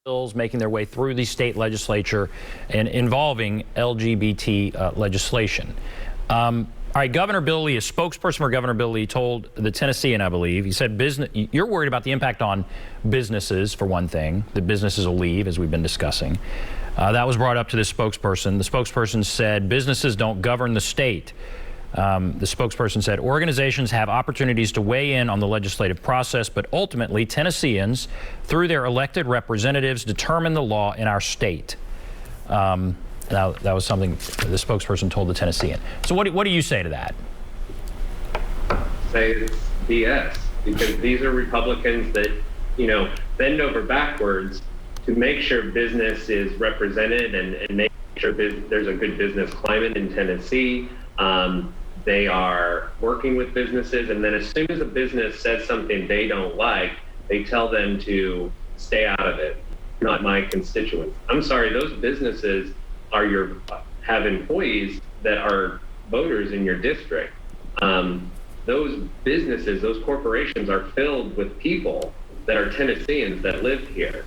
bills making their way through the state legislature and involving LGBT legislation. All right, Governor Woolley, a spokesperson for Governor Woolley, told the Tennessean, I believe, he said, you're worried about the impact on businesses, for one thing, that businesses will leave, as we've been discussing. That was brought up to this spokesperson. The spokesperson said businesses don't govern the state. The spokesperson said organizations have opportunities to weigh in on the legislative process, but ultimately Tennesseans, through their elected representatives, determine the law in our state. Now, that was something the spokesperson told the Tennessean. So what do you say to that? Say it's BS, because these are Republicans that, bend over backwards to make sure business is represented and make sure there's a good business climate in Tennessee. They are working with businesses, and then as soon as a business says something they don't like, they tell them to stay out of it. Not my constituents. I'm sorry, those businesses have employees that are voters in your district. Those businesses, those corporations are filled with people that are Tennesseans that live here.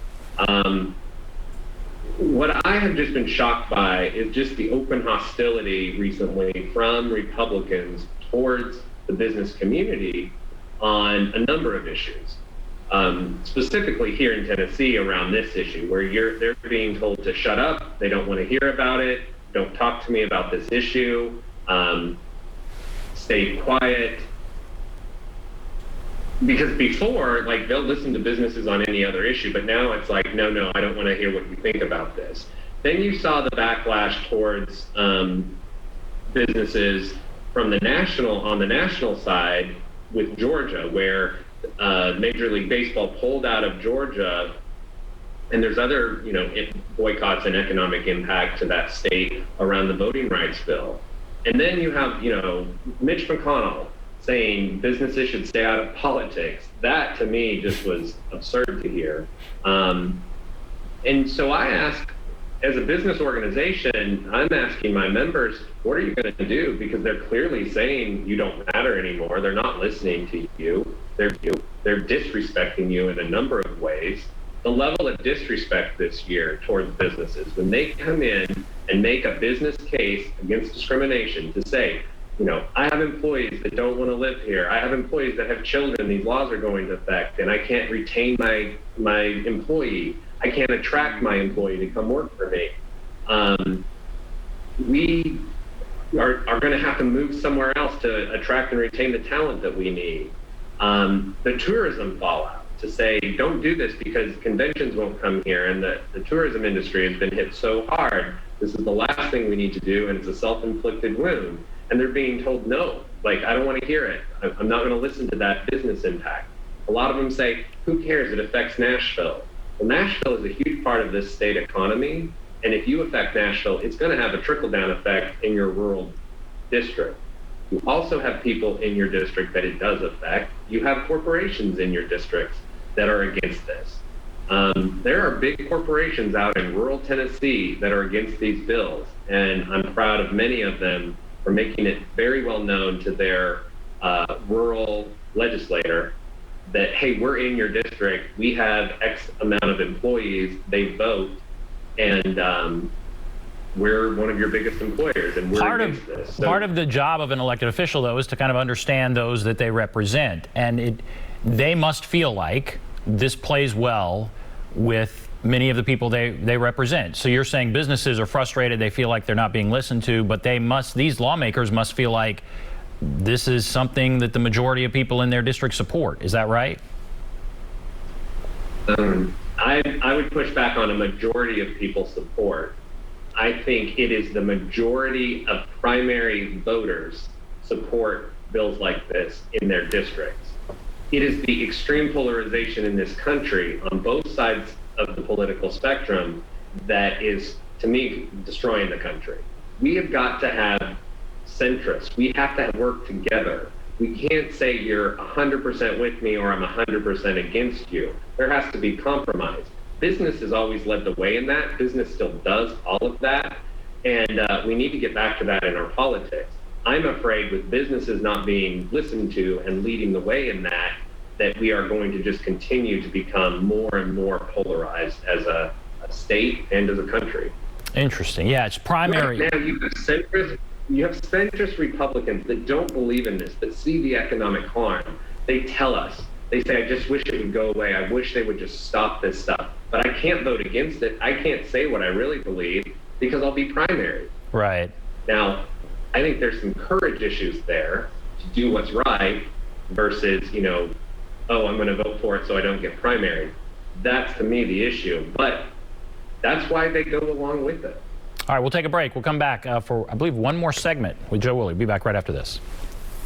What I have just been shocked by is just the open hostility recently from Republicans towards the business community on a number of issues. Specifically here in Tennessee around this issue, where they're being told to shut up, they don't want to hear about it, don't talk to me about this issue, stay quiet. Because before, they'll listen to businesses on any other issue, but now it's like, no, I don't want to hear what you think about this. Then you saw the backlash towards businesses from on the national side with Georgia, where Major League Baseball pulled out of Georgia, and there's other, boycotts and economic impact to that state around the voting rights bill. And then you have, Mitch McConnell saying businesses should stay out of politics. That to me just was absurd to hear. And so I ask, as a business organization, I'm asking my members, what are you going to do? Because they're clearly saying you don't matter anymore. They're not listening to you. They're disrespecting you in a number of ways. The level of disrespect this year towards businesses, when they come in and make a business case against discrimination to say, I have employees that don't want to live here. I have employees that have children these laws are going to affect, and I can't retain my employee. I can't attract my employee to come work for me. We are going to have to move somewhere else to attract and retain the talent that we need. The tourism fallout, to say, don't do this because conventions won't come here, and the tourism industry has been hit so hard. This is the last thing we need to do, and it's a self-inflicted wound. And they're being told, no, I don't want to hear it. I'm not going to listen to that business impact. A lot of them say, who cares? It affects Nashville. Well, Nashville is a huge part of this state economy. And if you affect Nashville, it's going to have a trickle-down effect in your rural district. You also have people in your district that it does affect. You have corporations in your districts that are against this. There are big corporations out in rural Tennessee that are against these bills. And I'm proud of many of them for making it very well known to their rural legislator that, hey, we're in your district, we have X amount of employees, they vote, and we're one of your biggest employers, and we're against this. So, part of the job of an elected official, though, is to kind of understand those that they represent, and they must feel like this plays well with many of the people they represent. So you're saying businesses are frustrated, they feel like they're not being listened to, but these lawmakers must feel like this is something that the majority of people in their district support. Is that right? I would push back on a majority of people support. I think it is the majority of primary voters support bills like this in their districts. It is the extreme polarization in this country on both sides of the political spectrum that is, to me, destroying the country. We have got to have centrists. We have to work together. We can't say you're 100% with me or I'm 100% against you. There has to be compromise. Business has always led the way in that. Business still does all of that. And we need to get back to that in our politics. I'm afraid with businesses not being listened to and leading the way in that, that we are going to just continue to become more and more polarized as a state and as a country. Interesting. Yeah, it's primary. Right now, you have centrist Republicans that don't believe in this, that see the economic harm. They tell us, they say, I just wish it would go away. I wish they would just stop this stuff. But I can't vote against it. I can't say what I really believe because I'll be primary. Right. Now, I think there's some courage issues there to do what's right versus, you know, oh, I'm going to vote for it so I don't get primary. That's, to me, the issue. But that's why they go along with it. All right, we'll take a break. We'll come back for, I believe, one more segment with Joe Woolley. We'll be back right after this.